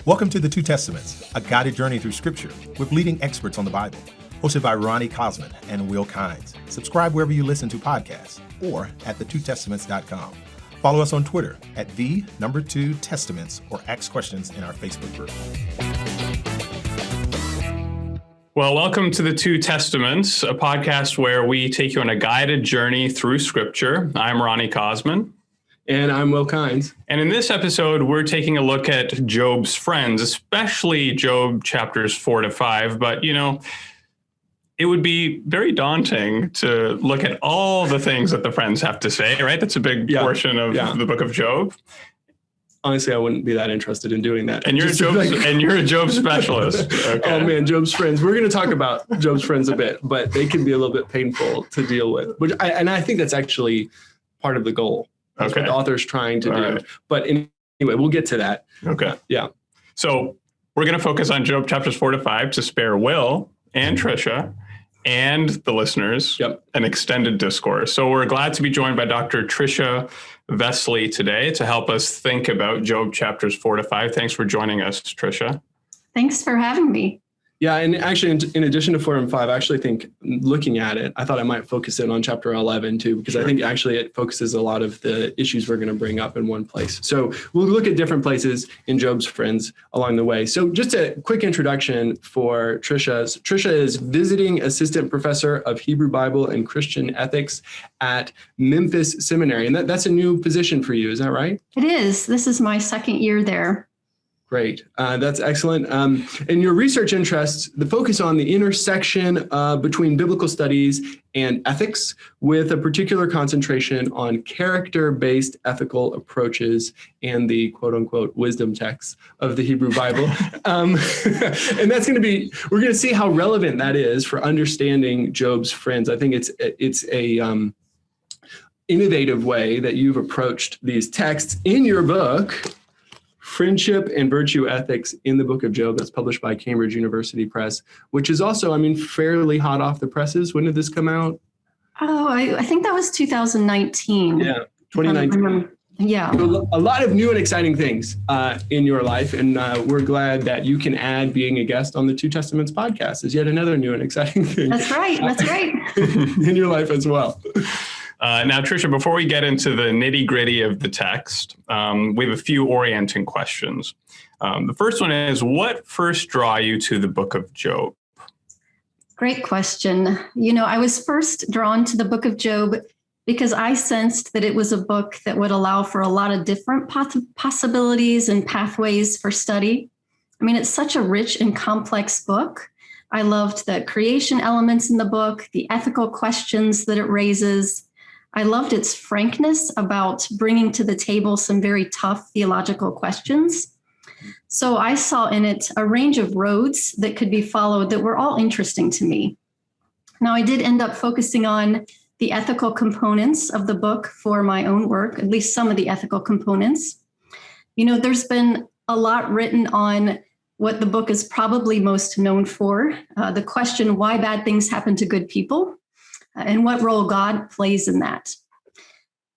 Welcome to The Two Testaments, a guided journey through Scripture with leading experts on the Bible, hosted by Ronnie Cosman and Will Kynes. Subscribe wherever you listen to podcasts or at thetwotestaments.com. Follow us on Twitter at @2testaments or ask questions in our Facebook group. Well, welcome to The Two Testaments, a podcast where we take you on a guided journey through Scripture. I'm Ronnie Cosman. And I'm Will Kynes. And in this episode, we're taking a look at Job's friends, especially Job chapters 4 to 5. But, it would be very daunting to look at all the things that the friends have to say, right? That's a big portion of the book of Job. Honestly, I wouldn't be that interested in doing that. And you're a Job specialist. Okay. Oh man, Job's friends. We're going to talk about Job's friends a bit, but they can be a little bit painful to deal with. I think that's actually part of the goal. That's what the author's trying to do. Right. But anyway, we'll get to that. Okay. Yeah. So we're going to focus on Job chapters 4 to 5 to spare Will and Tricia and the listeners an extended discourse. So we're glad to be joined by Dr. Patricia Vesely today to help us think about Job chapters 4 to 5. Thanks for joining us, Tricia. Thanks for having me. Yeah, and actually, in addition to 4 and 5, I actually think looking at it, I thought I might focus in on chapter 11 too, because I think actually it focuses a lot of the issues we're going to bring up in one place. So we'll look at different places in Job's friends along the way. So just a quick introduction for Tricia. Tricia is visiting assistant professor of Hebrew Bible and Christian ethics at Memphis Seminary. And that's a new position for you, is that right? It is. This is my second year there. Great. That's excellent. And your research interests, the focus on the intersection between biblical studies and ethics, with a particular concentration on character-based ethical approaches and the quote-unquote wisdom texts of the Hebrew Bible. And that's we're going to see how relevant that is for understanding Job's friends. I think it's a innovative way that you've approached these texts in your book, Friendship and Virtue Ethics in the Book of Job, that's published by Cambridge University Press, which is also, fairly hot off the presses. When did this come out? Oh, I think that was 2019. Yeah, 2019. Yeah. So a lot of new and exciting things in your life, and we're glad that you can add being a guest on the Two Testaments podcast as yet another new and exciting thing. That's right. In your life as well. Now, Tricia, before we get into the nitty-gritty of the text, we have a few orienting questions. The first one is, what first draw you to the book of Job? Great question. I was first drawn to the book of Job because I sensed that it was a book that would allow for a lot of different possibilities and pathways for study. It's such a rich and complex book. I loved the creation elements in the book, the ethical questions that it raises. I loved its frankness about bringing to the table some very tough theological questions. So I saw in it a range of roads that could be followed that were all interesting to me. Now, I did end up focusing on the ethical components of the book for my own work, at least some of the ethical components. There's been a lot written on what the book is probably most known for, the question why bad things happen to good people, and what role God plays in that.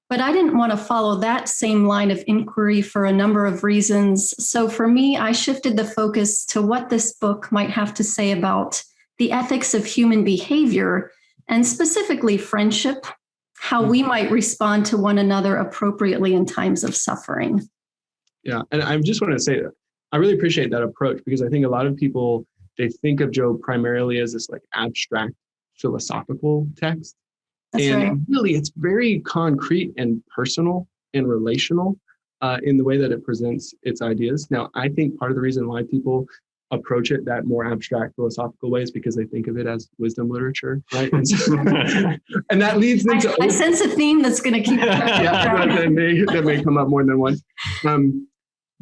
But I didn't want to follow that same line of inquiry for a number of reasons. So for me, I shifted the focus to what this book might have to say about the ethics of human behavior, and specifically friendship, how we might respond to one another appropriately in times of suffering. Yeah, and I just want to say that I really appreciate that approach, because I think a lot of people, they think of Job primarily as this abstract philosophical text. That's and right. Really, it's very concrete and personal and relational in the way that it presents its ideas. Now, I think part of the reason why people approach it that more abstract philosophical way is because they think of it as wisdom literature, right? And, so, and that leads them to... I sense a theme that's going to keep... that may come up more than once.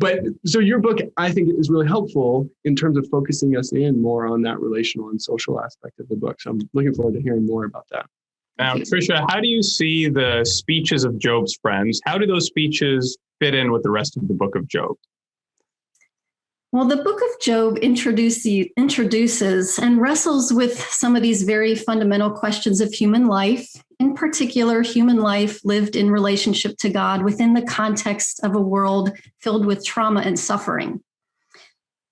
But so your book, I think, is really helpful in terms of focusing us in more on that relational and social aspect of the book. So I'm looking forward to hearing more about that. Now, Tricia, how do you see the speeches of Job's friends? How do those speeches fit in with the rest of the book of Job? Well, the book of Job introduces and wrestles with some of these very fundamental questions of human life, in particular, human life lived in relationship to God within the context of a world filled with trauma and suffering.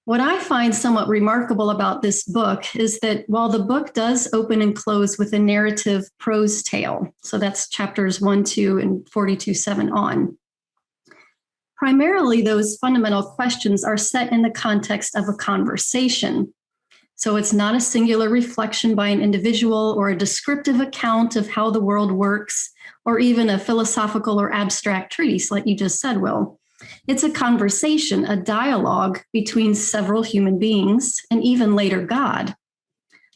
What I find somewhat remarkable about this book is that while the book does open and close with a narrative prose tale, so that's chapters 1, 2, and 42:7 on, primarily those fundamental questions are set in the context of a conversation. So it's not a singular reflection by an individual or a descriptive account of how the world works, or even a philosophical or abstract treatise, like you just said, Will. It's a conversation, a dialogue between several human beings, and even later God.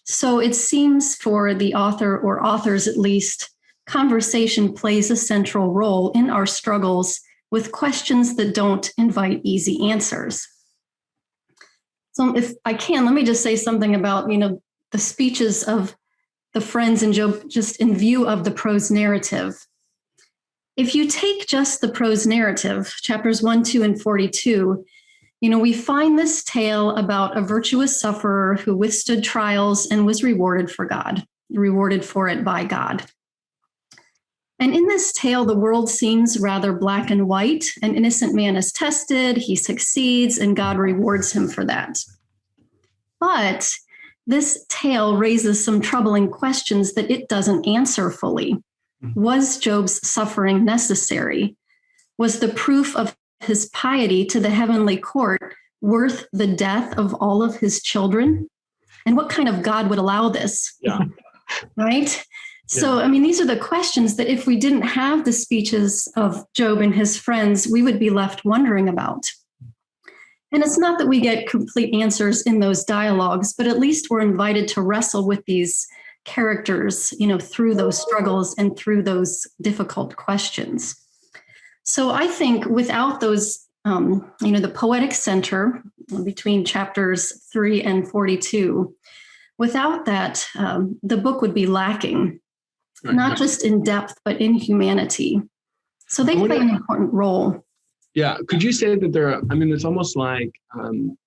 So it seems for the author, or authors at least, conversation plays a central role in our struggles with questions that don't invite easy answers. So if I can, let me just say something about, the speeches of the friends in Job, just in view of the prose narrative. If you take just the prose narrative, chapters 1, 2, and 42, we find this tale about a virtuous sufferer who withstood trials and was rewarded for it by God. And in this tale, the world seems rather black and white. An innocent man is tested, he succeeds, and God rewards him for that. But this tale raises some troubling questions that it doesn't answer fully. Was Job's suffering necessary? Was the proof of his piety to the heavenly court worth the death of all of his children? And what kind of God would allow this? Yeah. Right? So, these are the questions that if we didn't have the speeches of Job and his friends, we would be left wondering about. And it's not that we get complete answers in those dialogues, but at least we're invited to wrestle with these characters, through those struggles and through those difficult questions. So I think without those, the poetic center between chapters 3 and 42, without that, the book would be lacking, not just in depth, but in humanity. So they play an important role. Yeah. Could you say that it's almost like an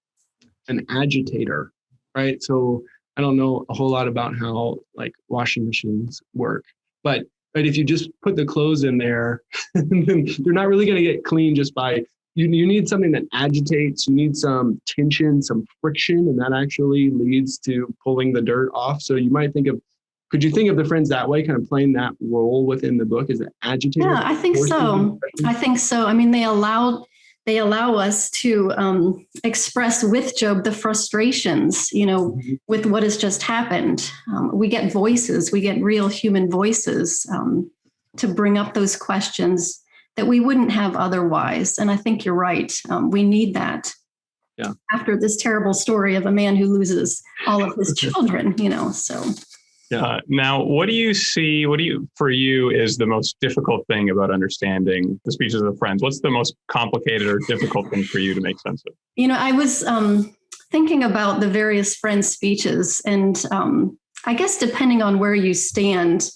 agitator, right? So I don't know a whole lot about how washing machines work, but if you just put the clothes in there, then they're not really going to get clean just by, you need something that agitates, you need some tension, some friction, and that actually leads to pulling the dirt off. So you might could you think of the friends that way, kind of playing that role within the book as an agitator? Yeah, I think so. They allow us to express with Job the frustrations, with what has just happened. We get voices, we get real human voices to bring up those questions that we wouldn't have otherwise. And I think you're right. We need that. Yeah. After this terrible story of a man who loses all of his children, so. Yeah. Now, what do you see, for you is the most difficult thing about understanding the speeches of the friends? What's the most complicated or difficult thing for you to make sense of? I was thinking about the various friends' speeches, and I guess depending on where you stand,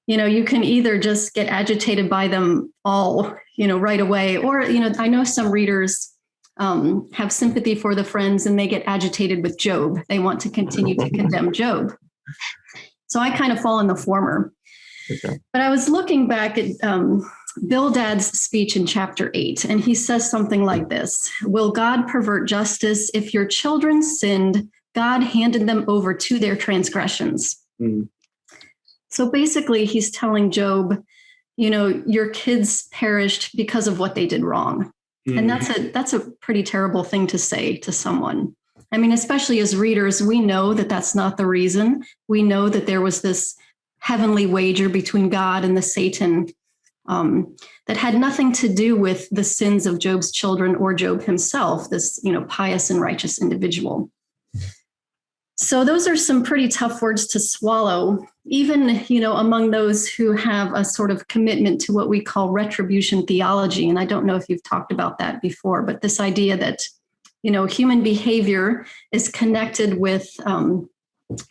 you can either just get agitated by them all, right away, or, I know some readers have sympathy for the friends and they get agitated with Job. They want to continue to condemn Job. So I kind of fall in the former. Okay. But I was looking back at Bildad's speech in chapter 8, and he says something like this: will God pervert justice? If your children sinned, God handed them over to their transgressions. Mm. So basically he's telling Job, your kids perished because of what they did wrong. Mm. And that's a pretty terrible thing to say to someone. Especially as readers, we know that that's not the reason. We know that there was this heavenly wager between God and the Satan that had nothing to do with the sins of Job's children or Job himself, this, pious and righteous individual. So those are some pretty tough words to swallow, even, among those who have a sort of commitment to what we call retribution theology. And I don't know if you've talked about that before, but this idea that human behavior is connected with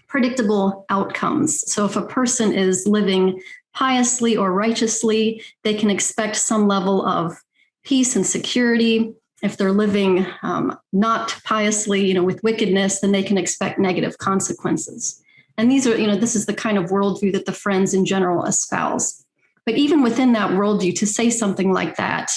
predictable outcomes. So if a person is living piously or righteously, they can expect some level of peace and security. If they're living not piously, with wickedness, then they can expect negative consequences. And these are, this is the kind of worldview that the friends in general espouse. But even within that worldview, to say something like that,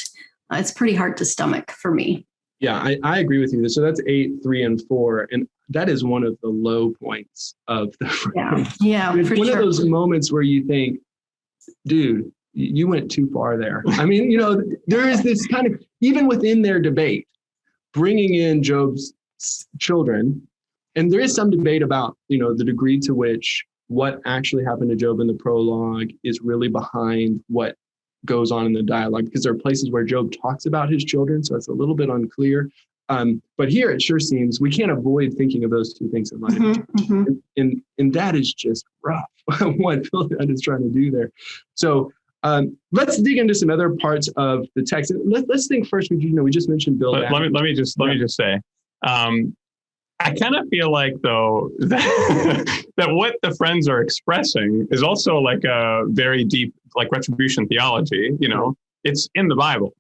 it's pretty hard to stomach for me. Yeah, I agree with you. So that's 8, 3, and 4. And that is one of the low points of the Friends. Yeah, it's for one sure. of those moments where you think, dude, you went too far there. I mean, there is this kind of, even within their debate, bringing in Job's children, and there is some debate about, the degree to which what actually happened to Job in the prologue is really behind what goes on in the dialogue, because there are places where Job talks about his children, so it's a little bit unclear. But here it sure seems we can't avoid thinking of those two things in mind. And that is just rough, what Philippe is trying to do there. So let's dig into some other parts of the text. Let's think first. We just mentioned Bill. Let me just say, I kind of feel like though that what the Friends are expressing is also like a very deep, like retribution theology. It's in the Bible,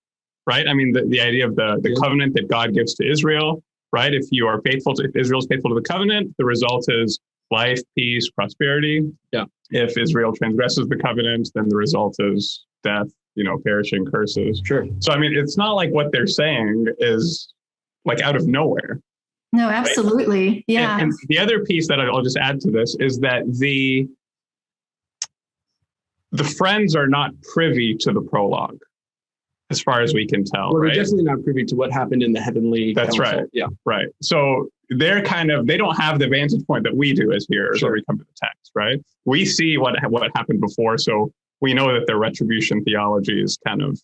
right? I mean, the idea of the covenant that God gives to Israel, right? If Israel is faithful to the covenant, the result is life, peace, prosperity. Yeah. If Israel transgresses the covenant, then the result is death, perishing, curses. Sure. So, I mean, it's not like what they're saying is like out of nowhere. No, absolutely. Right? Yeah. And the other piece that I'll just add to this is that the Friends are not privy to the prologue, as far as we can tell. Well, they're right? definitely not privy to what happened in the heavenly That's council. right. Yeah. Right. So they don't have the vantage point that we do as hearers Sure. when we come to the text, right? We see what happened before, so we know that their retribution theology is kind of,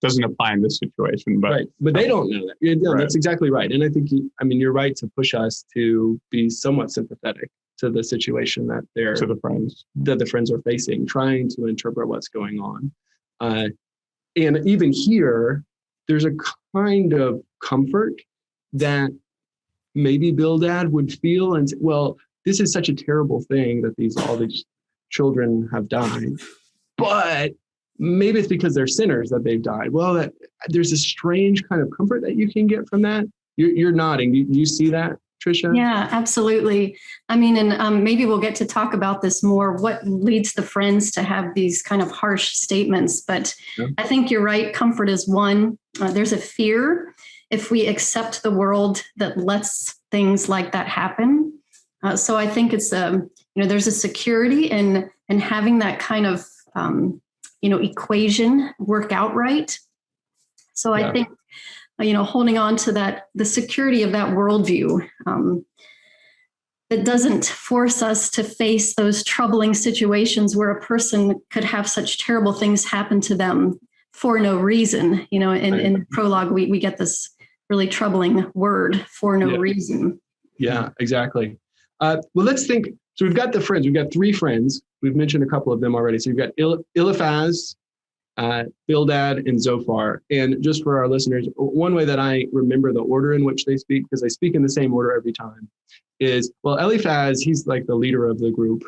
doesn't apply in this situation. But right. But they don't know that. Right. That's exactly right. And I think, you're right to push us to be somewhat sympathetic to the situation that the Friends are facing, trying to interpret what's going on. And even here, there's a kind of comfort that maybe Bildad would feel, and well, this is such a terrible thing that all these children have died, but maybe it's because they're sinners that they've died. Well, there's a strange kind of comfort that you can get from that. You're nodding. Do you see that, Tricia? Yeah, absolutely. I mean, and maybe we'll get to talk about this more, what leads the Friends to have these kind of harsh statements. But yeah. I think you're right. Comfort is one. There's a fear if we accept the world that lets things like that happen. So I think it's, there's a security in having that kind of, equation work out right. So yeah. I think, holding on to that, the security of that worldview, that doesn't force us to face those troubling situations where a person could have such terrible things happen to them for no reason. In the prologue, we get this really troubling word, for no reason. Yeah, exactly. Well, let's think. So we've got the Friends. We've got 3 friends. We've mentioned a couple of them already. So you've got Eliphaz, Bildad, and Zophar. And just for our listeners, one way that I remember the order in which they speak, because they speak in the same order every time, is, well, Eliphaz, he's like the leader of the group.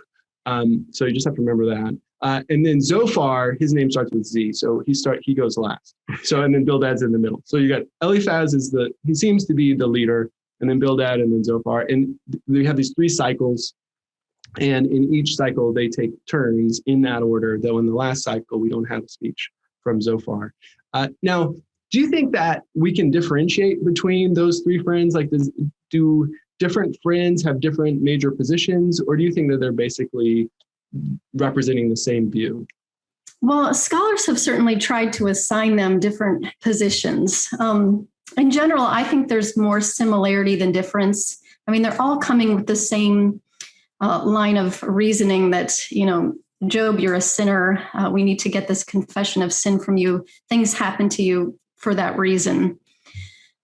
So you just have to remember that. And then Zophar, his name starts with Z, so he goes last. So, and then Bildad's in the middle. So you got Eliphaz he seems to be the leader, and then Bildad, and then Zophar. And we have these 3 cycles. And in each cycle, they take turns in that order, though in the last cycle, we don't have a speech from Zophar. Now, do you think that we can differentiate between those 3 friends? Like, do different friends have different major positions, or do you think that they're basically representing the same view? Well, scholars have certainly tried to assign them different positions. In general, I think there's more similarity than difference. I mean, they're all coming with the same line of reasoning that, Job, you're a sinner. We need to get this confession of sin from you. Things happen to you for that reason.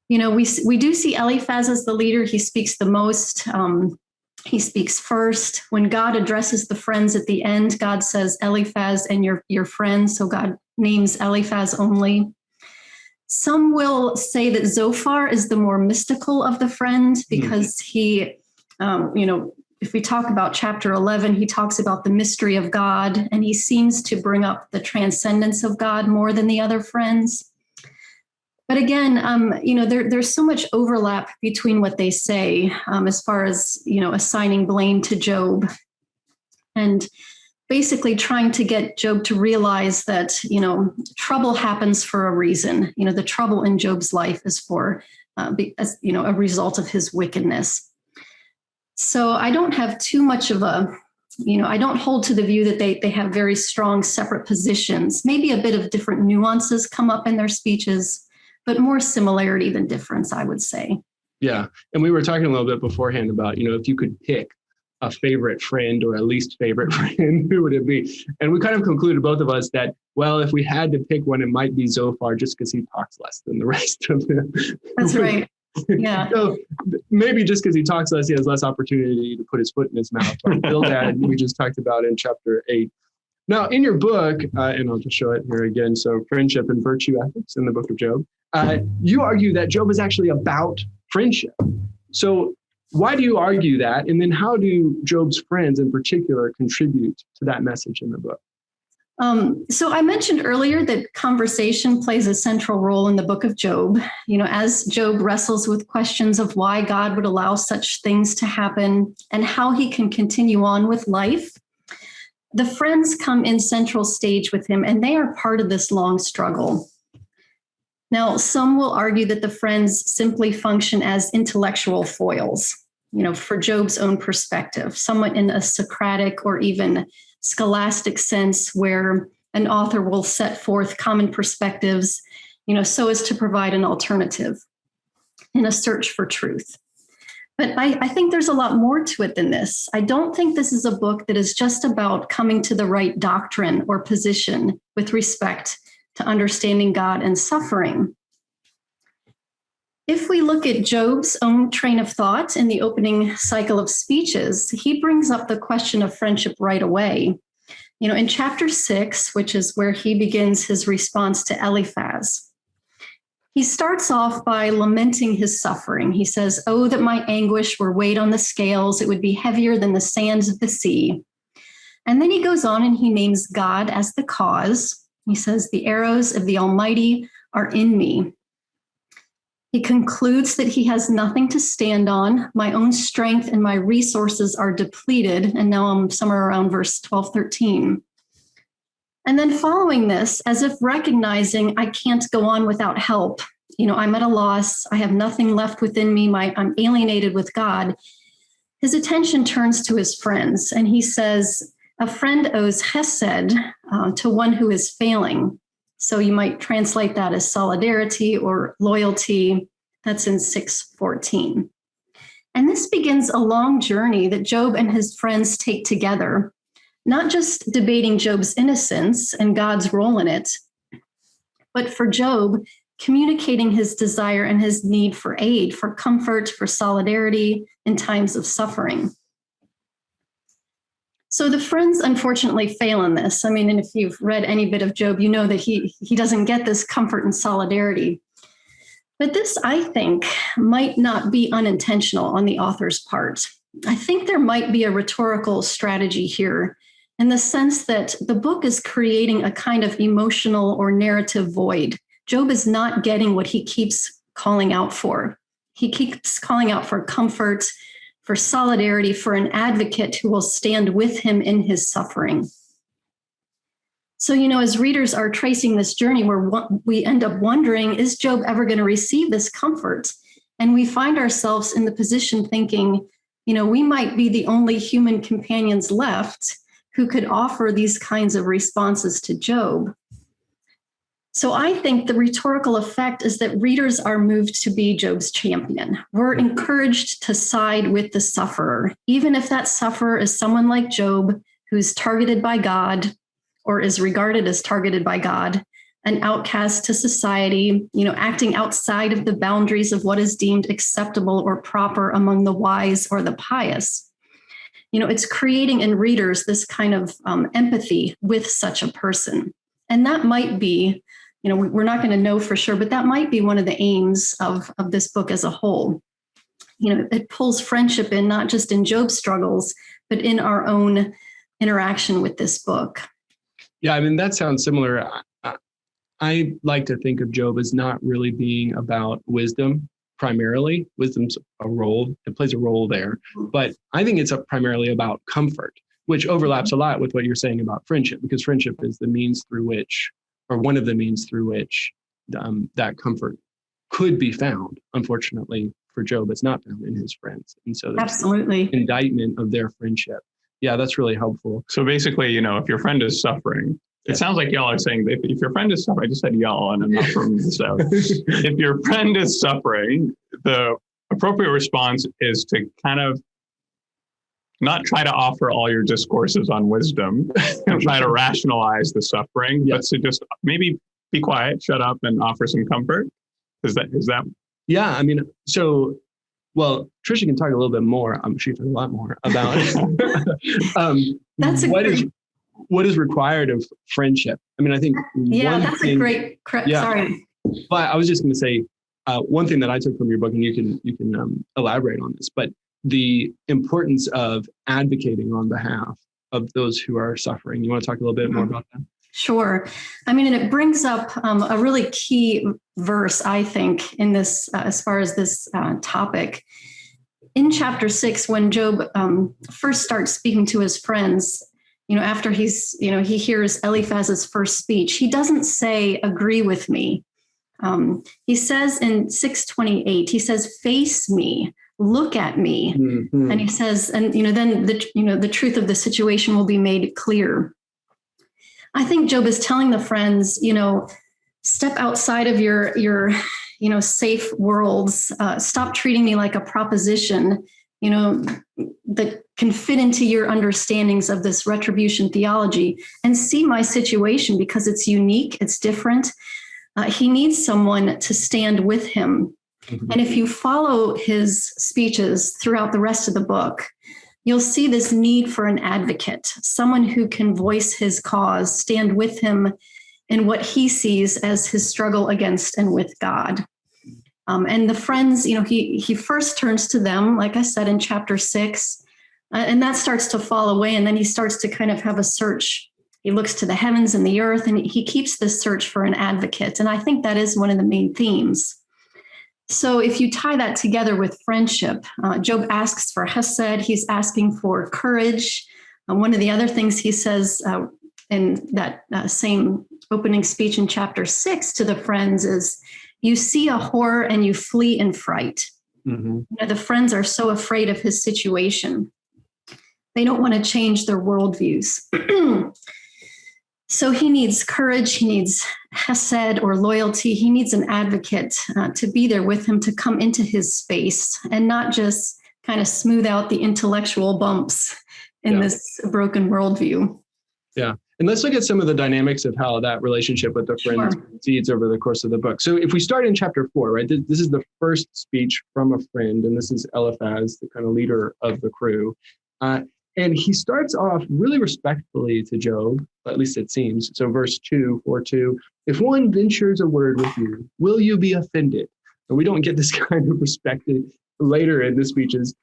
We do see Eliphaz as the leader. He speaks the most. He speaks first. When God addresses the friends at the end, God says Eliphaz and your friends. So God names Eliphaz only. Some will say that Zophar is the more mystical of the friends because he, if we talk about chapter 11, he talks about the mystery of God, and he seems to bring up the transcendence of God more than the other friends. But again, there's so much overlap between what they say as far as, assigning blame to Job and basically trying to get Job to realize that, trouble happens for a reason. The trouble in Job's life is for as a result of his wickedness. So I don't have too much of I don't hold to the view that they have very strong separate positions. Maybe a bit of different nuances come up in their speeches, but more similarity than difference, I would say. Yeah. And we were talking a little bit beforehand about, if you could pick a favorite friend or a least favorite friend, who would it be? And we kind of concluded, both of us, that, well, if we had to pick one, it might be Zophar, just because he talks less than the rest of them. That's right. Yeah. So maybe just because he talks less, he has less opportunity to put his foot in his mouth. Bill that we just talked about in chapter 8. Now, in your book, and I'll just show it here again, so Friendship and Virtue Ethics in the book of Job, you argue that Job is actually about friendship. So why do you argue that? And then how do Job's friends in particular contribute to that message in the book? So I mentioned earlier that conversation plays a central role in the book of Job. As Job wrestles with questions of why God would allow such things to happen and how he can continue on with life, the friends come in central stage with him, and they are part of this long struggle. Now, some will argue that the friends simply function as intellectual foils, for Job's own perspective, somewhat in a Socratic or even scholastic sense, where an author will set forth common perspectives, so as to provide an alternative in a search for truth. But I think there's a lot more to it than this. I don't think this is a book that is just about coming to the right doctrine or position with respect to understanding God and suffering. If we look at Job's own train of thought in the opening cycle of speeches, he brings up the question of friendship right away. In chapter 6, which is where he begins his response to Eliphaz, he starts off by lamenting his suffering. He says, "Oh, that my anguish were weighed on the scales, it would be heavier than the sands of the sea." And then he goes on and he names God as the cause. He says, "The arrows of the Almighty are in me." He concludes that he has nothing to stand on. My own strength and my resources are depleted. And now I'm somewhere around verse 12, 13. And then following this, as if recognizing I can't go on without help, I'm at a loss, I have nothing left within me, I'm alienated with God, his attention turns to his friends. And he says, a friend owes hesed to one who is failing. So you might translate that as solidarity or loyalty. That's in 6:14. And this begins a long journey that Job and his friends take together, not just debating Job's innocence and God's role in it, but for Job, communicating his desire and his need for aid, for comfort, for solidarity in times of suffering. So the friends unfortunately fail in this. And if you've read any bit of Job, you know that he doesn't get this comfort and solidarity. But this, I think, might not be unintentional on the author's part. I think there might be a rhetorical strategy here in the sense that the book is creating a kind of emotional or narrative void. Job is not getting what he keeps calling out for. He keeps calling out for comfort, for solidarity, for an advocate who will stand with him in his suffering. So, as readers are tracing this journey, we end up wondering, is Job ever going to receive this comfort? And we find ourselves in the position thinking, we might be the only human companions left who could offer these kinds of responses to Job. So I think the rhetorical effect is that readers are moved to be Job's champion. We're encouraged to side with the sufferer, even if that sufferer is someone like Job, who's targeted by God or is regarded as targeted by God, an outcast to society, acting outside of the boundaries of what is deemed acceptable or proper among the wise or the pious. It's creating in readers this kind of empathy with such a person. And that might be, we're not going to know for sure, but that might be one of the aims of this book as a whole. It pulls friendship in, not just in Job's struggles, but in our own interaction with this book. Yeah, that sounds similar. I like to think of Job as not really being about wisdom primarily. Wisdom's a role, it plays a role there. But I think it's primarily about comfort, which overlaps a lot with what you're saying about friendship, because friendship is the means through which, or one of the means through which that comfort could be found. Unfortunately for Job, it's not found in his friends. And so there's Absolutely. indictment of their friendship. Yeah, that's really helpful. So basically, if your friend is suffering, it sounds like y'all are saying that if your friend is suffering, I just said y'all and I'm not from the South. If your friend is suffering, the appropriate response is to kind of not try to offer all your discourses on wisdom and try to rationalize the suffering, but to just maybe be quiet, shut up, and offer some comfort. Is that? Yeah, I mean, Tricia can talk a little bit more. She can talk a lot more about That's what is required of friendship. I mean, I think a great. Sorry, but I was just going to say one thing that I took from your book, and you can elaborate on this, but the importance of advocating on behalf of those who are suffering. You want to talk a little bit more about that? Sure. I mean, and it brings up a really key verse, I think, in this, as far as this topic. In chapter 6, when Job first starts speaking to his friends, after he hears Eliphaz's first speech, he doesn't say, agree with me. He says in 6:28, he says, face me, look at me. Mm-hmm. And he says, and, then the truth of the situation will be made clear. I think Job is telling the friends, step outside of your safe worlds. Stop treating me like a proposition, that can fit into your understandings of this retribution theology, and see my situation because it's unique, it's different. He needs someone to stand with him. Mm-hmm. And if you follow his speeches throughout the rest of the book, you'll see this need for an advocate, someone who can voice his cause, stand with him in what he sees as his struggle against and with God. And the friends, he first turns to them, like I said, in chapter 6, and that starts to fall away. And then he starts to kind of have a search. He looks to the heavens and the earth, and he keeps this search for an advocate. And I think that is one of the main themes. So if you tie that together with friendship, Job asks for hesed. He's asking for courage. One of the other things he says in that same opening speech in chapter 6 to the friends is, you see a horror and you flee in fright. Mm-hmm. The friends are so afraid of his situation. They don't want to change their worldviews. So he needs courage, he needs hesed or loyalty, he needs an advocate to be there with him, to come into his space and not just kind of smooth out the intellectual bumps in this broken worldview. Yeah. And let's look at some of the dynamics of how that relationship with the friends proceeds over the course of the book. So if we start in chapter 4, right, this is the first speech from a friend, and this is Eliphaz, the kind of leader of the crew. And he starts off really respectfully to Job, at least it seems. So verse 4:2, if one ventures a word with you, will you be offended? And we don't get this kind of perspective later in the speeches.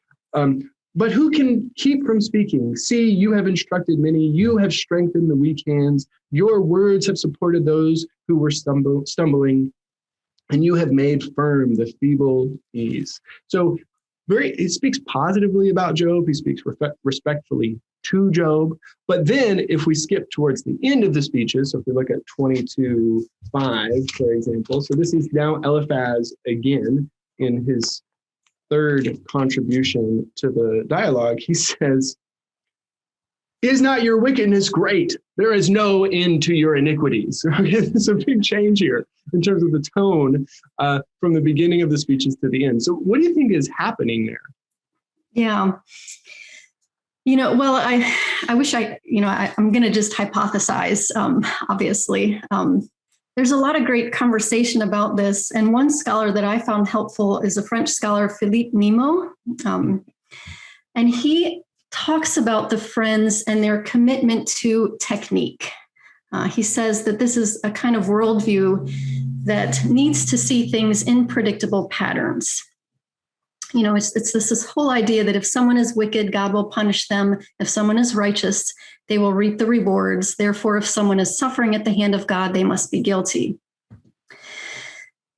But who can keep from speaking? See, you have instructed many. You have strengthened the weak hands. Your words have supported those who were stumbling, and you have made firm the feeble knees. So he speaks positively about Job. He speaks respectfully to Job. But then if we skip towards the end of the speeches, so if we look at 22:5, for example, so this is now Eliphaz again in his third contribution to the dialogue. He says, is not your wickedness great? There is no end to your iniquities. There's a big change here in terms of the tone from the beginning of the speeches to the end. So what do you think is happening there? Yeah. Well, I wish I'm going to just hypothesize, obviously. There's a lot of great conversation about this. And one scholar that I found helpful is a French scholar, Philippe Nemo. And he talks about the friends and their commitment to technique. He says that this is a kind of worldview that needs to see things in predictable patterns. It's this whole idea that if someone is wicked, God will punish them. If someone is righteous, they will reap the rewards. Therefore, if someone is suffering at the hand of God, they must be guilty.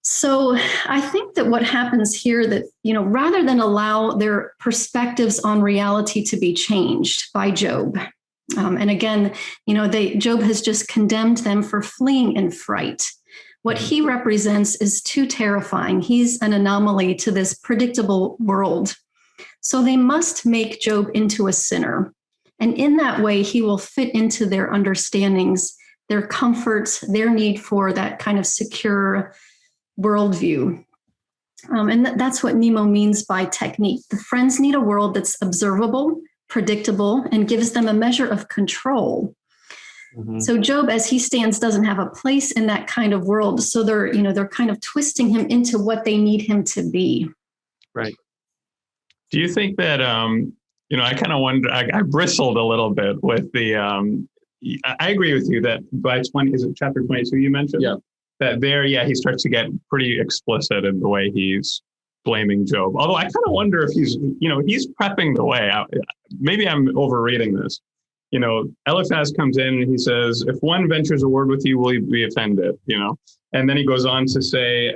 So I think that what happens here that, rather than allow their perspectives on reality to be changed by Job, and again, Job has just condemned them for fleeing in fright. What he represents is too terrifying. He's an anomaly to this predictable world. So they must make Job into a sinner. And in that way, he will fit into their understandings, their comforts, their need for that kind of secure worldview. And that's what Nemo means by technique. The friends need a world that's observable, predictable, and gives them a measure of control. Mm-hmm. So Job, as he stands, doesn't have a place in that kind of world. So they're kind of twisting him into what they need him to be. Right. Do you think that, I kind of wonder, I bristled a little bit with the, I agree with you that by chapter 22 you mentioned? Yeah. That there, he starts to get pretty explicit in the way he's blaming Job. Although I kind of wonder if he's prepping the way. Maybe I'm overreading this. Eliphaz comes in and he says, if one ventures a word with you, will you be offended? And then he goes on to say,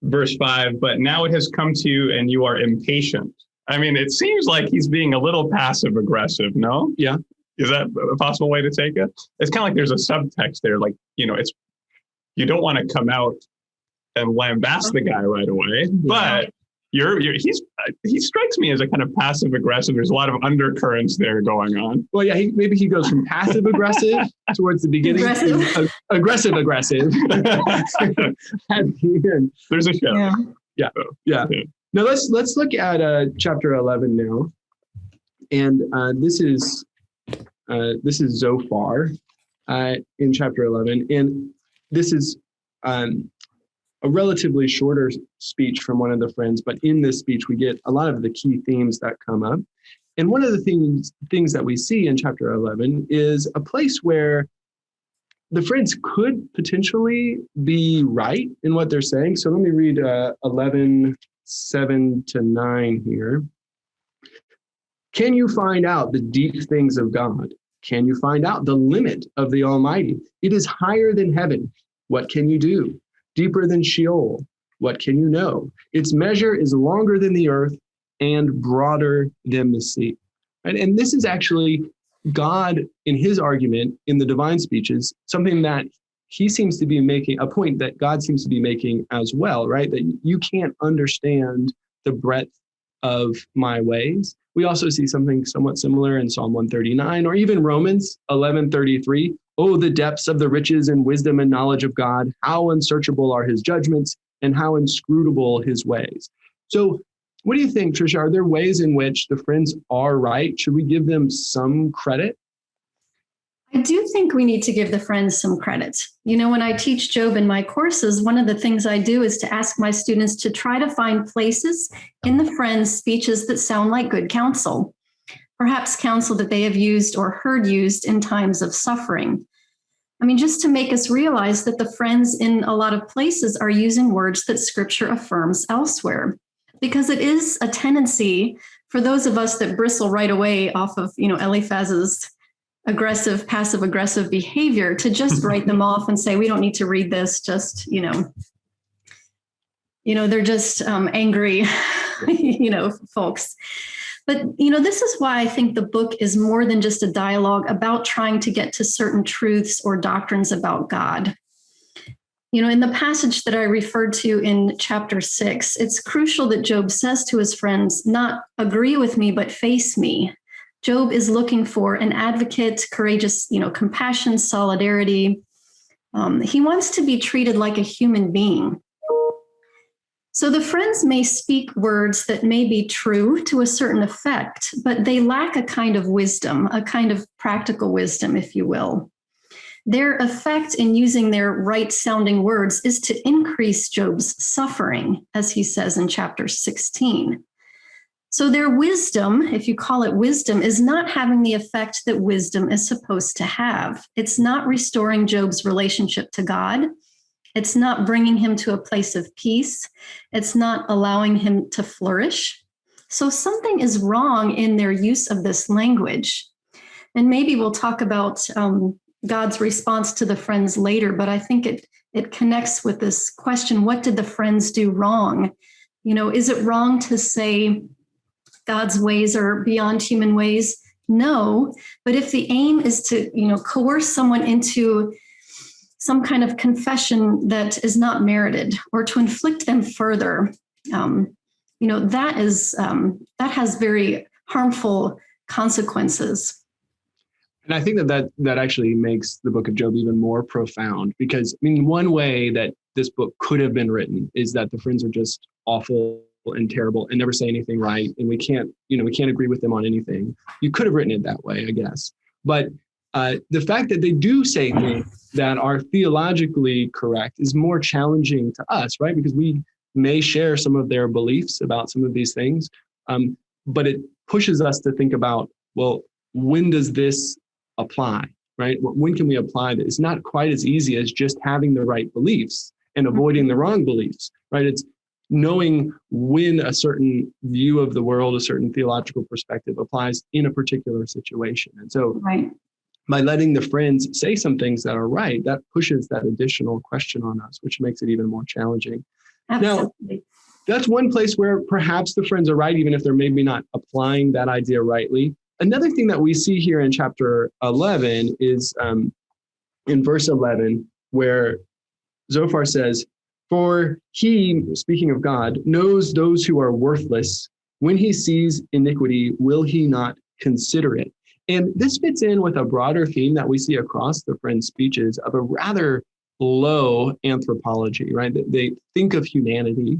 verse 5, but now it has come to you and you are impatient. I mean, it seems like he's being a little passive aggressive, no? Yeah. Is that a possible way to take it? It's kind of like there's a subtext there, like, it's, you don't want to come out and lambast the guy right away, but he strikes me as a kind of passive aggressive. There's a lot of undercurrents there going on. Well, yeah, maybe he goes from passive aggressive towards the beginning to aggressive. At the end. There's a show. Yeah. Now let's look at chapter 11 now, and this is Zophar in chapter 11, and this is a relatively shorter speech from one of the friends, but in this speech we get a lot of the key themes that come up. And one of the things that we see in chapter 11 is a place where the friends could potentially be right in what they're saying. So let me read 11:7-9 here. Can you find out the deep things of God? Can you find out the limit of the Almighty? It is higher than heaven. What can you do? Deeper than Sheol. What can you know? Its measure is longer than the earth and broader than the sea. And this is actually God in his argument in the divine speeches, something that he seems to be making, a point that God seems to be making as well, right? That you can't understand the breadth of my ways. We also see something somewhat similar in Psalm 139 or even Romans 11:33. Oh, the depths of the riches and wisdom and knowledge of God, how unsearchable are his judgments and how inscrutable his ways. So what do you think, Tricia? Are there ways in which the friends are right? Should we give them some credit? I do think we need to give the friends some credit. When I teach Job in my courses, one of the things I do is to ask my students to try to find places in the friends' speeches that sound like good counsel, perhaps counsel that they have used or heard used in times of suffering. I mean, just to make us realize that the friends in a lot of places are using words that Scripture affirms elsewhere, because it is a tendency for those of us that bristle right away off of, Eliphaz's aggressive, passive-aggressive behavior to just write them off and say, we don't need to read this, just, they're just angry, folks. But, this is why I think the book is more than just a dialogue about trying to get to certain truths or doctrines about God. In the passage that I referred to in chapter 6, it's crucial that Job says to his friends, not agree with me, but face me. Job is looking for an advocate, courageous, compassion, solidarity. He wants to be treated like a human being. So the friends may speak words that may be true to a certain effect, but they lack a kind of wisdom, a kind of practical wisdom, if you will. Their effect in using their right-sounding words is to increase Job's suffering, as he says in chapter 16. So their wisdom, if you call it wisdom, is not having the effect that wisdom is supposed to have. It's not restoring Job's relationship to God. It's not bringing him to a place of peace. It's not allowing him to flourish. So something is wrong in their use of this language. And maybe we'll talk about God's response to the friends later, but I think it connects with this question, what did the friends do wrong? Is it wrong to say God's ways are beyond human ways? No, but if the aim is to, coerce someone into some kind of confession that is not merited, or to inflict them further, that has very harmful consequences. And I think that actually makes the book of Job even more profound, because one way that this book could have been written is that the friends are just awful and terrible and never say anything right, and we can't agree with them on anything. You could have written it that way, I guess. But the fact that they do say things that are theologically correct is more challenging to us, right? Because we may share some of their beliefs about some of these things, but it pushes us to think about, well, when does this apply, right? When can we apply this? It's not quite as easy as just having the right beliefs and avoiding the wrong beliefs, right? It's knowing when a certain view of the world, a certain theological perspective applies in a particular situation. And so by letting the friends say some things that are right, that pushes that additional question on us, which makes it even more challenging. Absolutely. Now, that's one place where perhaps the friends are right, even if they're maybe not applying that idea rightly. Another thing that we see here in chapter 11 is in verse 11, where Zophar says, "For he," speaking of God, "knows those who are worthless. When he sees iniquity, will he not consider it?" And this fits in with a broader theme that we see across the friends' speeches of a rather low anthropology, right? They think of humanity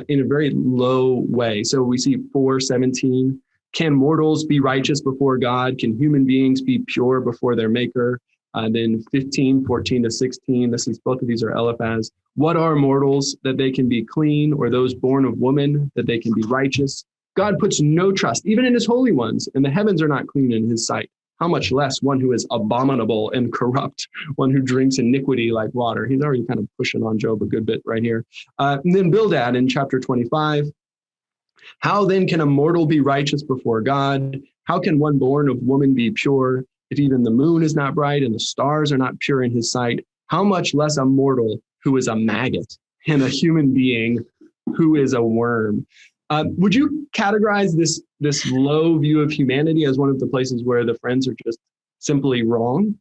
in a very low way. So we see 4:17, "Can mortals be righteous before God? Can human beings be pure before their maker?" Then 15:14-16, both of these are Eliphaz. "What are mortals that they can be clean, or those born of woman that they can be righteous? God puts no trust, even in his holy ones, and the heavens are not clean in his sight. How much less one who is abominable and corrupt, one who drinks iniquity like water." He's already kind of pushing on Job a good bit right here. And then Bildad in chapter 25. "How then can a mortal be righteous before God? How can one born of woman be pure? If even the moon is not bright and the stars are not pure in his sight, how much less a mortal who is a maggot and a human being who is a worm?" Would you categorize this low view of humanity as one of the places where the friends are just simply wrong?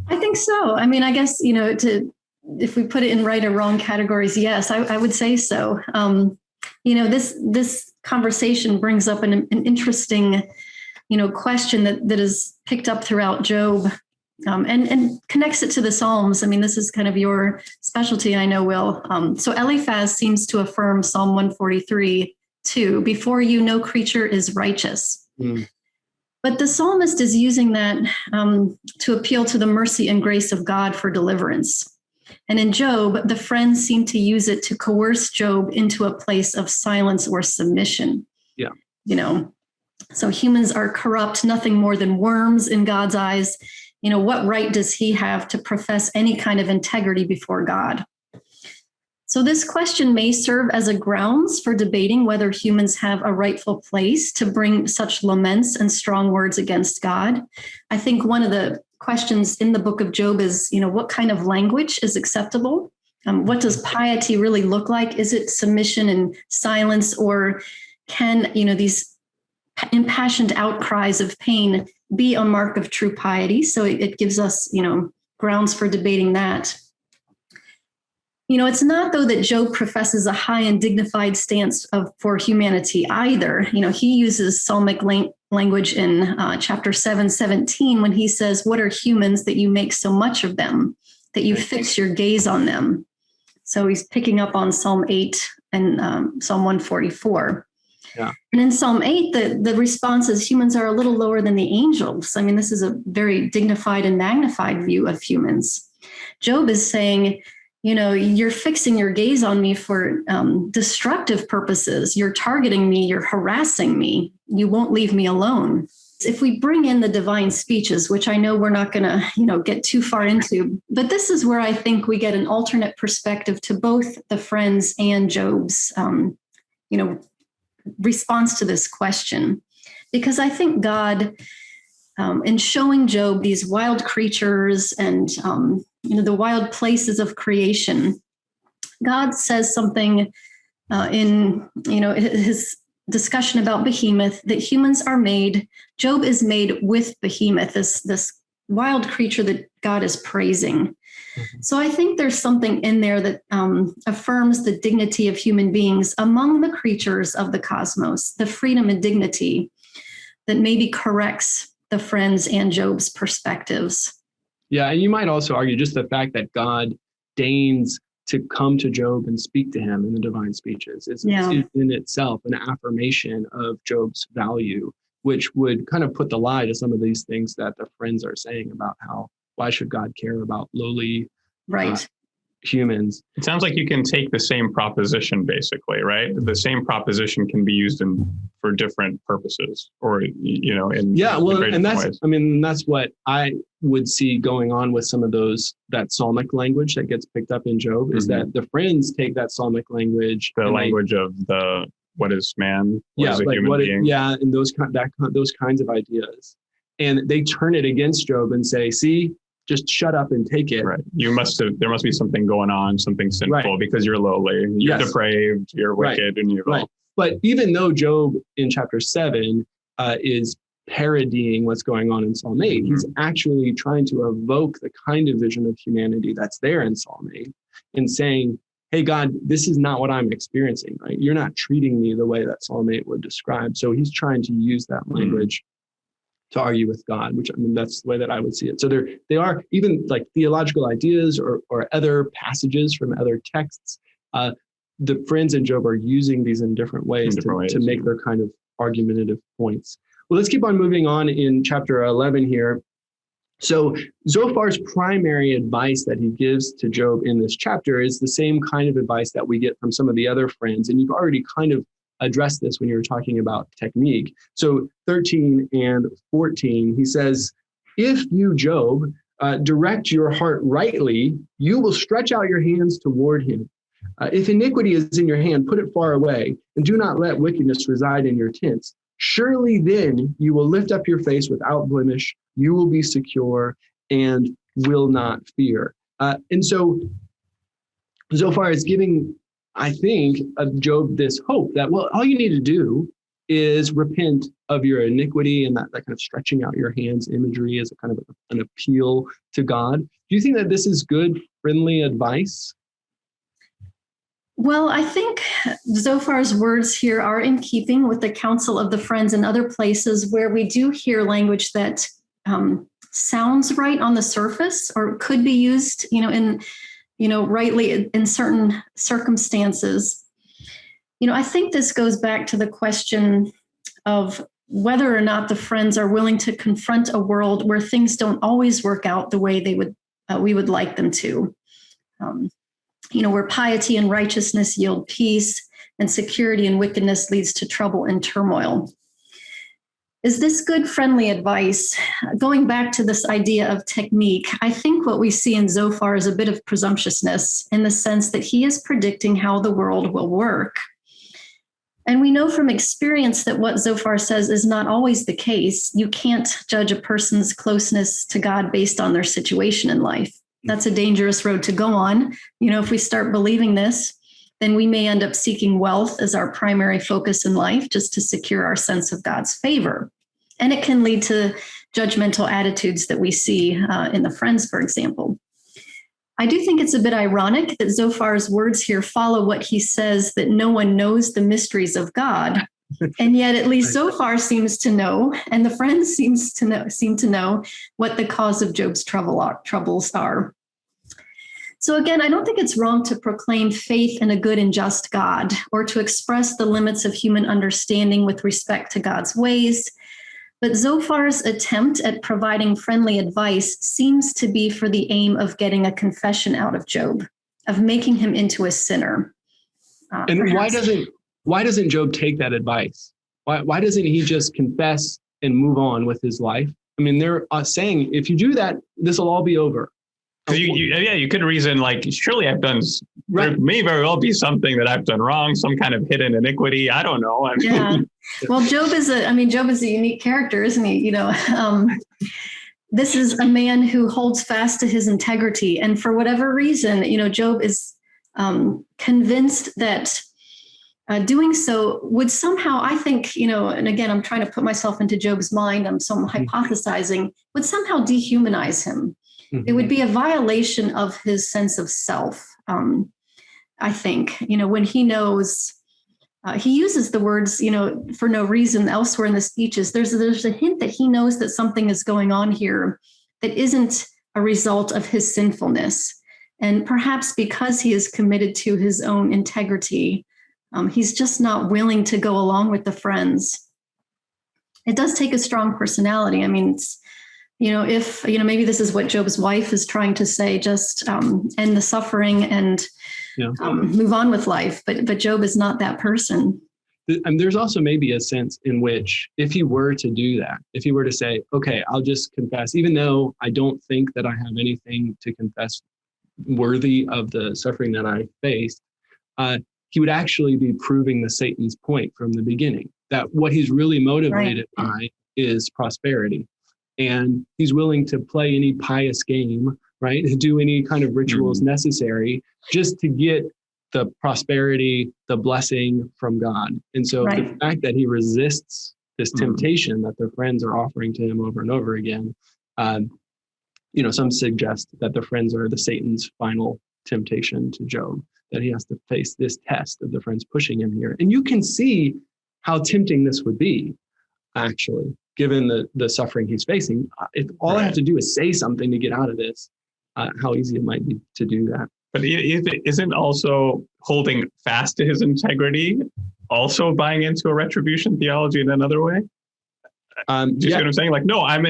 I think so. I mean, I guess, if we put it in right or wrong categories, yes, I would say so. This conversation brings up an interesting, question that is picked up throughout Job, and connects it to the Psalms. I mean, this is kind of your specialty, I know, Will. So Eliphaz seems to affirm Psalm 143:2, "Before you, no creature is righteous." But the psalmist is using that to appeal to the mercy and grace of God for deliverance. And in Job, the friends seem to use it to coerce Job into a place of silence or submission. Yeah. So humans are corrupt, nothing more than worms in God's eyes. What right does he have to profess any kind of integrity before God? So this question may serve as a grounds for debating whether humans have a rightful place to bring such laments and strong words against God. I think one of the questions in the book of Job is, what kind of language is acceptable? What does piety really look like? Is it submission and silence, or can, these impassioned outcries of pain be a mark of true piety? So it gives us, grounds for debating that. It's not, though, that Job professes a high and dignified stance for humanity either. He uses psalmic language in chapter 7:17 when he says, "What are humans that you make so much of them, that you fix your gaze on them?" So he's picking up on Psalm 8 and Psalm 144. Yeah. And in Psalm 8, the response is humans are a little lower than the angels. I mean, this is a very dignified and magnified view of humans. Job is saying, you're fixing your gaze on me for destructive purposes. You're targeting me. You're harassing me. You won't leave me alone. If we bring in the divine speeches, which I know we're not going to, get too far into, but this is where I think we get an alternate perspective to both the friends and Job's, response to this question. Because I think God, in showing Job these wild creatures and, the wild places of creation, God says something in, his discussion about behemoth, that humans are made, Job is made with behemoth, this wild creature that God is praising. So I think there's something in there that affirms the dignity of human beings among the creatures of the cosmos, the freedom and dignity that maybe corrects the friends and Job's perspectives. Yeah, and you might also argue just the fact that God deigns to come to Job and speak to him in the divine speeches is in itself an affirmation of Job's value, which would kind of put the lie to some of these things that the friends are saying about why should God care about lowly humans? It sounds like you can take the same proposition, basically, right? The same proposition can be used for different purposes, or in ways. I mean, that's what I would see going on with some of that psalmic language that gets picked up in Job, is that the friends take that psalmic language, the language of what is man, what is a human being, and those kinds of ideas, and they turn it against Job and say, see, just shut up and take it. Right. There must be something going on, something sinful, because you're lowly, you're depraved, you're wicked and evil. Right. But even though Job in chapter 7 is parodying what's going on in Psalm 8, he's actually trying to evoke the kind of vision of humanity that's there in Psalm 8 and saying, hey, God, this is not what I'm experiencing, right? You're not treating me the way that Psalm 8 would describe. So he's trying to use that language to argue with God, which, I mean, that's the way that I would see it. So they are even like theological ideas or other passages from other texts. The friends in Job are using these in different ways to make their kind of argumentative points. Well, let's keep on moving on in chapter 11 here. So Zophar's primary advice that he gives to Job in this chapter is the same kind of advice that we get from some of the other friends. And you've already kind of addressed this when you were talking about technique. So 13 and 14, he says, if you, Job, direct your heart rightly, you will stretch out your hands toward him. If iniquity is in your hand, put it far away, and do not let wickedness reside in your tents. Surely then you will lift up your face without blemish, you will be secure and will not fear. And so Zophar is giving, I think, of Job this hope that, well, all you need to do is repent of your iniquity, and that kind of stretching out your hands imagery is a kind of an appeal to God. Do you think that this is good, friendly advice? Well, I think Zophar's words here are in keeping with the counsel of the friends in other places where we do hear language that sounds right on the surface, or could be used, rightly in certain circumstances. I think this goes back to the question of whether or not the friends are willing to confront a world where things don't always work out the way we would like them to. Where piety and righteousness yield peace, and security and wickedness leads to trouble and turmoil. Is this good, friendly advice? Going back to this idea of technique, I think what we see in Zophar is a bit of presumptuousness in the sense that he is predicting how the world will work. And we know from experience that what Zophar says is not always the case. You can't judge a person's closeness to God based on their situation in life. That's a dangerous road to go on. If we start believing this, then we may end up seeking wealth as our primary focus in life just to secure our sense of God's favor. And it can lead to judgmental attitudes that we see in the friends, for example. I do think it's a bit ironic that Zophar's words here follow what he says, that no one knows the mysteries of God. And yet at least Zophar seems to know, and the friends seem to know what the cause of Job's troubles are. So again, I don't think it's wrong to proclaim faith in a good and just God, or to express the limits of human understanding with respect to God's ways. But Zophar's attempt at providing friendly advice seems to be for the aim of getting a confession out of Job, of making him into a sinner. And why doesn't Job take that advice? Why doesn't he just confess and move on with his life? I mean, they're saying, if you do that, this will all be over. You could reason like, surely I've done, there may very well be something that I've done wrong, some kind of hidden iniquity. I don't know. Yeah. Well, Job is a unique character, isn't he? This is a man who holds fast to his integrity. And for whatever reason, Job is convinced that doing so would somehow, I think, and again, I'm trying to put myself into Job's mind, I'm hypothesizing, would somehow dehumanize him. It would be a violation of his sense of self. I think, when he knows, he uses the words, for no reason elsewhere in the speeches. There's a hint that he knows that something is going on here that isn't a result of his sinfulness. And perhaps because he is committed to his own integrity, he's just not willing to go along with the friends. It does take a strong personality. I mean, it's, if, maybe this is what Job's wife is trying to say, just end the suffering and move on with life. But Job is not that person. And there's also maybe a sense in which if he were to do that, if he were to say, okay, I'll just confess, even though I don't think that I have anything to confess worthy of the suffering that I faced, he would actually be proving the Satan's point from the beginning, that what he's really motivated by is prosperity. And he's willing to play any pious game, right? Do any kind of rituals necessary just to get the prosperity, the blessing from God. And so the fact that he resists this temptation that their friends are offering to him over and over again, some suggest that the friends are the Satan's final temptation to Job, that he has to face this test of the friends pushing him here. And you can see how tempting this would be, actually, given the suffering he's facing. If all I have to do is say something to get out of this, how easy it might be to do that. But isn't also holding fast to his integrity also buying into a retribution theology in another way? Do you see what I'm saying? Like, no, I'm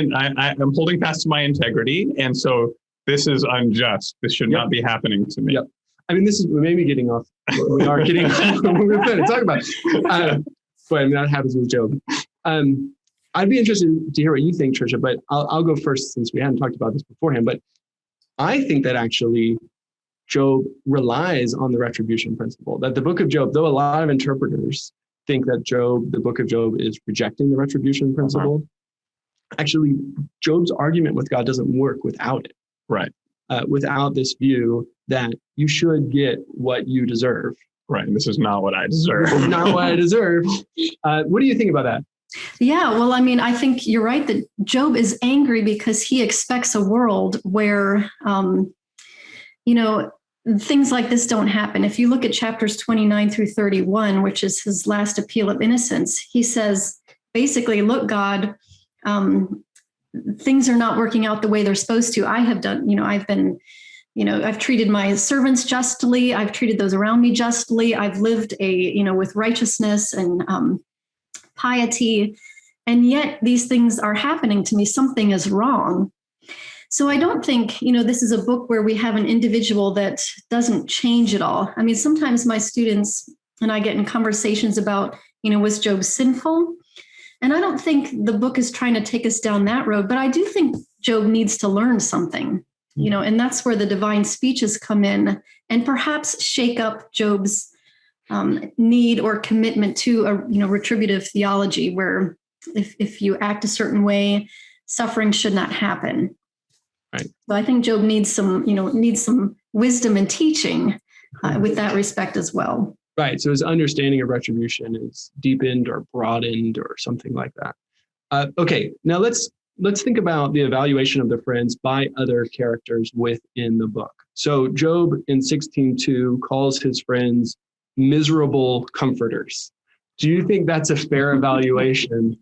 holding fast to my integrity, and so this is unjust. This should not be happening to me. Yep. I mean, we may be getting off. We are getting. We're going to talk about it. But I mean, that happens with Job. I'd be interested to hear what you think, Tricia, but I'll go first since we hadn't talked about this beforehand. But I think that actually Job relies on the retribution principle, that the book of Job, though a lot of interpreters think that the book of Job is rejecting the retribution principle, actually Job's argument with God doesn't work without it. Right. Without this view that you should get what you deserve. Right. This is not what I deserve. This is not what I deserve. What do you think about that? Yeah, well, I mean, I think you're right that Job is angry because he expects a world where, things like this don't happen. If you look at chapters 29 through 31, which is his last appeal of innocence, he says, basically, look, God, things are not working out the way they're supposed to. I have done, I've treated my servants justly. I've treated those around me justly. I've lived with righteousness and piety. And yet these things are happening to me. Something is wrong. So I don't think, this is a book where we have an individual that doesn't change at all. I mean, sometimes my students and I get in conversations about, was Job sinful? And I don't think the book is trying to take us down that road, but I do think Job needs to learn something, and that's where the divine speeches come in and perhaps shake up Job's need or commitment to a retributive theology where if you act a certain way, suffering should not happen. Right. So I think Job needs some wisdom and teaching with that respect as well. Right. So his understanding of retribution is deepened or broadened or something like that. Okay. Now let's think about the evaluation of the friends by other characters within the book. So Job in 16:2 calls his friends miserable comforters. Do you think that's a fair evaluation?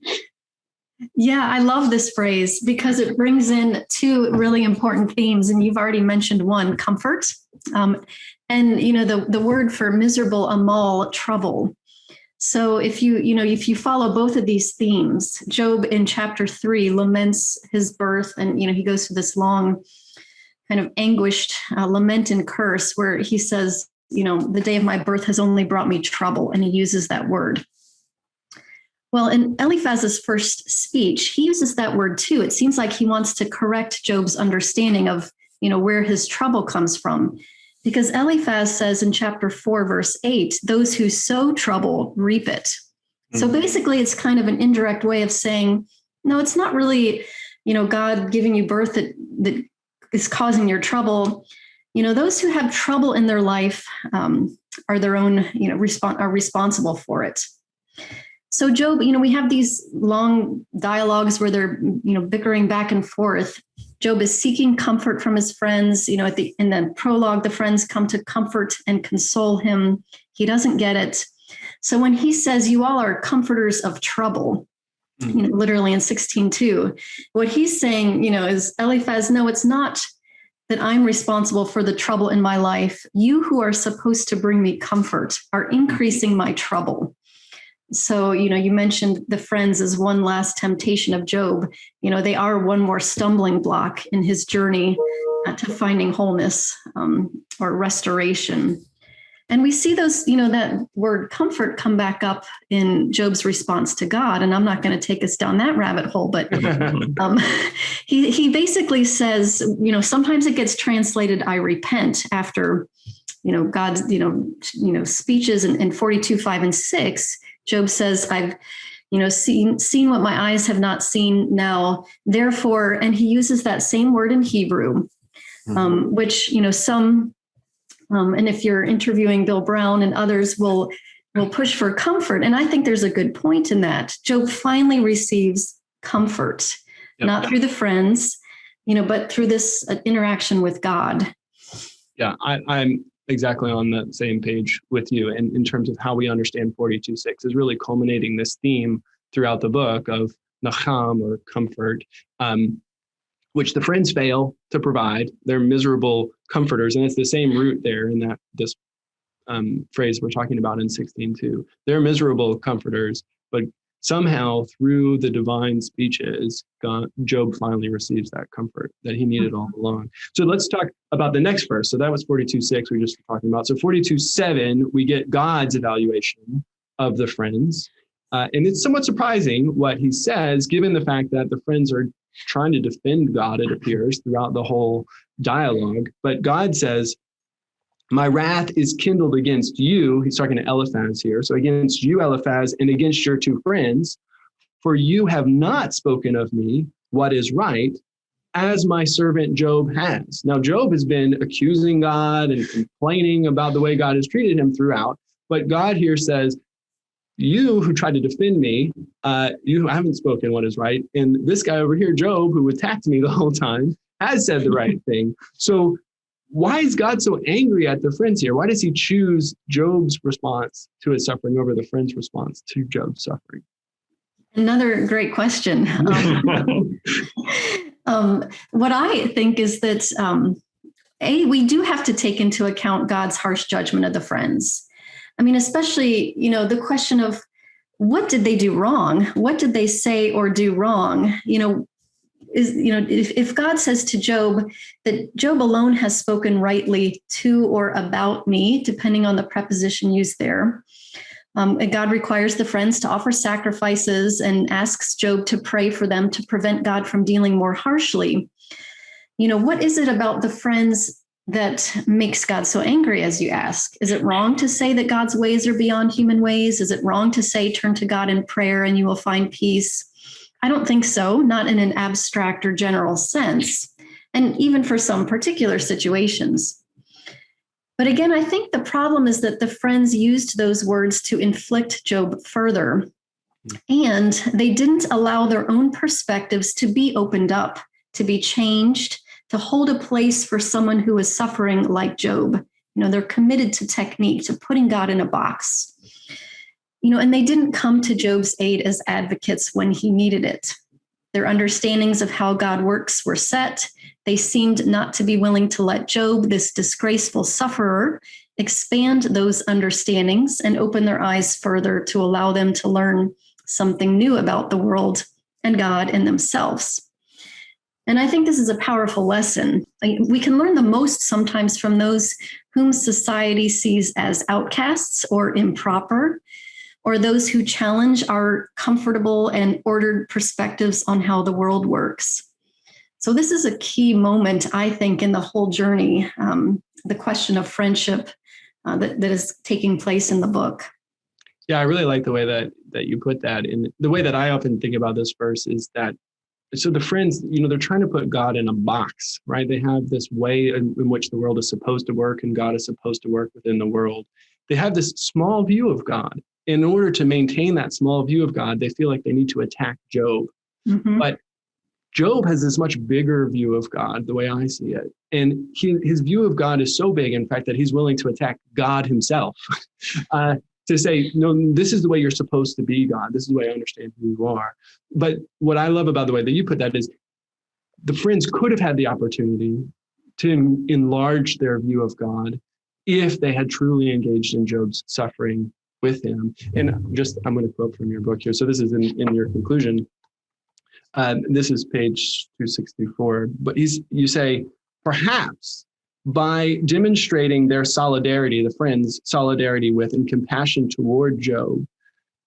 Yeah, I love this phrase because it brings in two really important themes. And you've already mentioned one, comfort. And the word for miserable, amal, trouble. So if you follow both of these themes, Job in chapter 3 laments his birth, and he goes through this long kind of anguished lament and curse where he says, the day of my birth has only brought me trouble, and he uses that word. Well, in Eliphaz's first speech, he uses that word too. It seems like he wants to correct Job's understanding of, where his trouble comes from. Because Eliphaz says in chapter 4, verse 8, those who sow trouble reap it. Mm-hmm. So basically, it's kind of an indirect way of saying, no, it's not really, God giving you birth that is causing your trouble. Those who have trouble in their life, are their own, are responsible for it. So Job, we have these long dialogues where they're, bickering back and forth. Job is seeking comfort from his friends. In the prologue, the friends come to comfort and console him. He doesn't get it. So when he says, you all are comforters of trouble, literally in 16:2, what he's saying, is Eliphaz, no, it's not that I'm responsible for the trouble in my life. You who are supposed to bring me comfort are increasing my trouble. So, you mentioned the friends as one last temptation of Job. They are one more stumbling block in his journey to finding wholeness or restoration. And we see those, that word comfort come back up in Job's response to God. And I'm not going to take us down that rabbit hole, but he basically says, sometimes it gets translated, I repent, after, God's, speeches in 42, 5, and 6. Job says, I've, seen what my eyes have not seen now. Therefore, and he uses that same word in Hebrew, which, some, and if you're interviewing Bill Brown and others will push for comfort. And I think there's a good point in that. Job finally receives comfort, not through the friends, but through this interaction with God. Yeah, I'm exactly on the same page with you. And in terms of how we understand 42:6 is really culminating this theme throughout the book of nacham, or comfort, which the friends fail to provide. They're miserable comforters. And it's the same root there in that this phrase we're talking about in 16:2. They're miserable comforters, but somehow through the divine speeches, Job finally receives that comfort that he needed all along. So let's talk about the next verse. So that was 42:6 we just were talking about. So 42:7, we get God's evaluation of the friends. And it's somewhat surprising what he says, given the fact that the friends are trying to defend God, it appears, throughout the whole dialogue. But God says, my wrath is kindled against you. He's talking to Eliphaz here. So against you, Eliphaz, and against your two friends, for you have not spoken of me what is right, as my servant Job has. Now, Job has been accusing God and complaining about the way God has treated him throughout. But God here says, you who tried to defend me, you haven't spoken what is right. And this guy over here, Job, who attacked me the whole time, has said the right thing. So why is God so angry at the friends here? Why does he choose Job's response to his suffering over the friends' response to Job's suffering? Another great question. What I think is that, we do have to take into account God's harsh judgment of the friends. I mean, especially, the question of what did they do wrong? What did they say or do wrong? If God says to Job that Job alone has spoken rightly to or about me, depending on the preposition used there, and God requires the friends to offer sacrifices and asks Job to pray for them to prevent God from dealing more harshly. What is it about the friends that makes God so angry, as you ask? Is it wrong to say that God's ways are beyond human ways? Is it wrong to say, turn to God in prayer and you will find peace? I don't think so, not in an abstract or general sense, and even for some particular situations. But again, I think the problem is that the friends used those words to inflict Job further, and they didn't allow their own perspectives to be opened up, to be changed, to hold a place for someone who is suffering like Job. They're committed to technique, to putting God in a box. And they didn't come to Job's aid as advocates when he needed it. Their understandings of how God works were set. They seemed not to be willing to let Job, this disgraceful sufferer, expand those understandings and open their eyes further to allow them to learn something new about the world and God and themselves. And I think this is a powerful lesson. We can learn the most sometimes from those whom society sees as outcasts or improper, or those who challenge our comfortable and ordered perspectives on how the world works. So this is a key moment, I think, in the whole journey, the question of friendship that is taking place in the book. Yeah, I really like the way that you put that. And the way that I often think about this verse is that, so the friends, they're trying to put God in a box, right? They have this way in which the world is supposed to work and God is supposed to work within the world. they have this small view of God. In order to maintain that small view of God, they feel like they need to attack Job. Mm-hmm. But Job has this much bigger view of God, the way I see it. And his view of God is so big, in fact, that he's willing to attack God himself to say, no, this is the way you're supposed to be, God. This is the way I understand who you are. But what I love about the way that you put that is the friends could have had the opportunity to enlarge their view of God if they had truly engaged in Job's suffering with him. And I'm going to quote from your book here. So this is in your conclusion. This is page 264. But you say, perhaps by demonstrating their solidarity, the friends' solidarity with and compassion toward Job,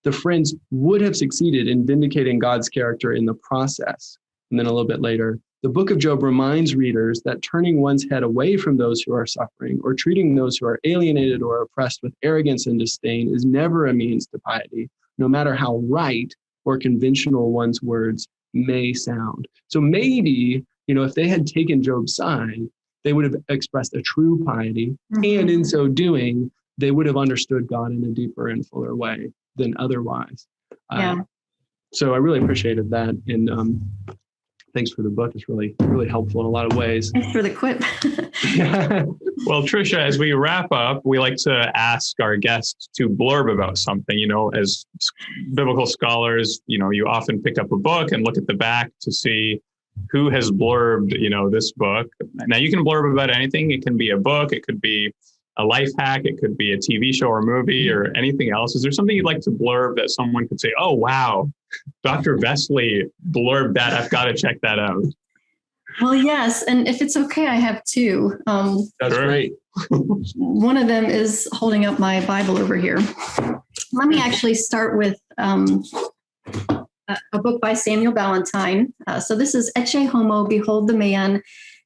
the friends would have succeeded in vindicating God's character in the process. And then a little bit later, the book of Job reminds readers that turning one's head away from those who are suffering or treating those who are alienated or oppressed with arrogance and disdain is never a means to piety, no matter how right or conventional one's words may sound. So maybe, if they had taken Job's side, they would have expressed a true piety. Mm-hmm. And in so doing, they would have understood God in a deeper and fuller way than otherwise. Yeah. So I really appreciated that. And thanks for the book. It's really, really helpful in a lot of ways. Thanks for the quip. Well, Tricia, as we wrap up, we like to ask our guests to blurb about something. As biblical scholars, you often pick up a book and look at the back to see who has blurbed, this book. Now, you can blurb about anything. It can be a book. It could be a life hack. It could be a TV show or movie or anything else. Is there something you'd like to blurb that someone could say, oh, wow, Dr. Vesely blurbed that. I've got to check that out. Well, yes. And if it's okay, I have two. That's great. One of them is holding up my Bible over here. Let me actually start with a book by Samuel Balentine. So this is Ecce Homo, Behold the Man.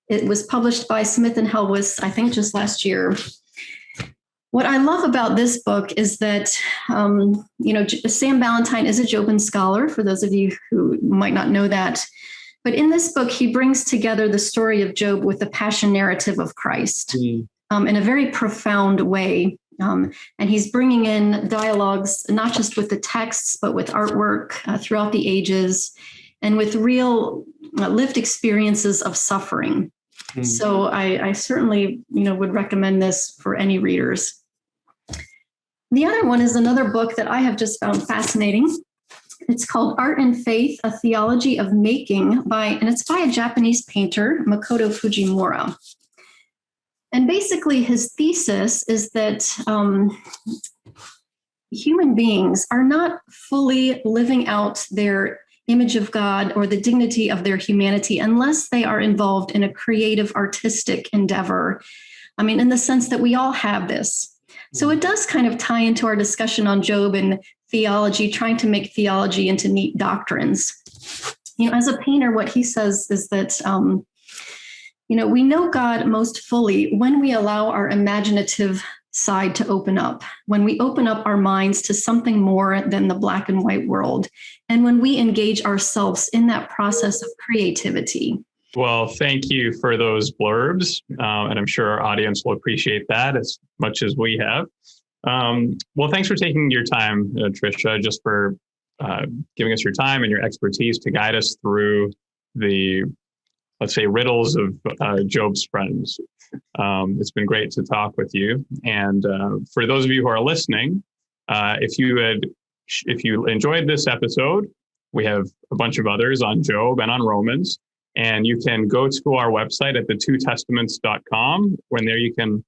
It was published by Smith & Helwys, I think just last year. What I love about this book is that, Sam Balentine is a Jobian scholar, for those of you who might not know that. But in this book, he brings together the story of Job with the passion narrative of Christ in a very profound way. And he's bringing in dialogues, not just with the texts, but with artwork throughout the ages and with real lived experiences of suffering. So I certainly, would recommend this for any readers. The other one is another book that I have just found fascinating. It's called Art and Faith, A Theology of Making and it's by a Japanese painter, Makoto Fujimura. And basically his thesis is that human beings are not fully living out their image of God or the dignity of their humanity unless they are involved in a creative, artistic endeavor. I mean, in the sense that we all have this. So it does kind of tie into our discussion on Job and theology, trying to make theology into neat doctrines. As a painter, what he says is that, we know God most fully when we allow our imaginative side to open up, when we open up our minds to something more than the black and white world, and when we engage ourselves in that process of creativity. Well, thank you for those blurbs, and I'm sure our audience will appreciate that as much as we have. Well, thanks for taking your time, Tricia, just for giving us your time and your expertise to guide us through the, let's say, riddles of Job's friends. It's been great to talk with you. And for those of you who are listening, if you enjoyed this episode, we have a bunch of others on Job and on Romans. And you can go to our website at thetwotestaments.com. When there you can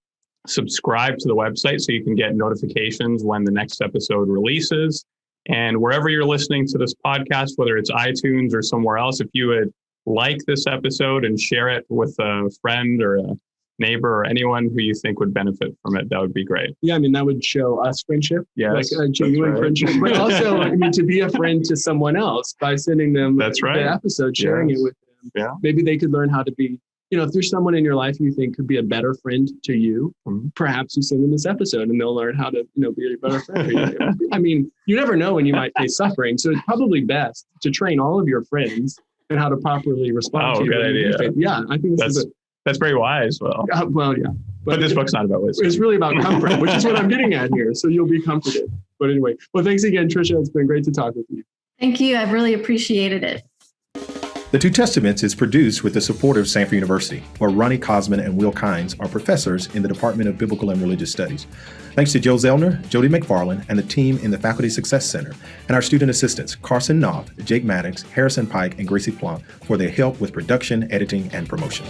subscribe to the website so you can get notifications when the next episode releases. And wherever you're listening to this podcast, whether it's iTunes or somewhere else, if you would like this episode and share it with a friend or a neighbor or anyone who you think would benefit from it, that would be great. Yeah, that would show us friendship. Yes, like a genuine friendship, but also, to be a friend to someone else by sending them the episode, sharing it with them. Yeah. Maybe they could learn how to be, if there's someone in your life you think could be a better friend to you, perhaps you send them this episode and they'll learn how to, be a better friend for you. You never know when you might face suffering. So it's probably best to train all of your friends and how to properly respond to you. Good idea. Yeah, I think That's very wise, Will. Well, yeah. But this book's not about wisdom. It's really about comfort, which is what I'm getting at here. So you'll be comforted. But anyway, well, thanks again, Tricia. It's been great to talk with you. Thank you. I've really appreciated it. The Two Testaments is produced with the support of Sanford University, where Ronnie Cosman and Will Kynes are professors in the Department of Biblical and Religious Studies. Thanks to Joe Zellner, Jody McFarland, and the team in the Faculty Success Center, and our student assistants, Carson Knopf, Jake Maddox, Harrison Pike, and Gracie Plump, for their help with production, editing, and promotion.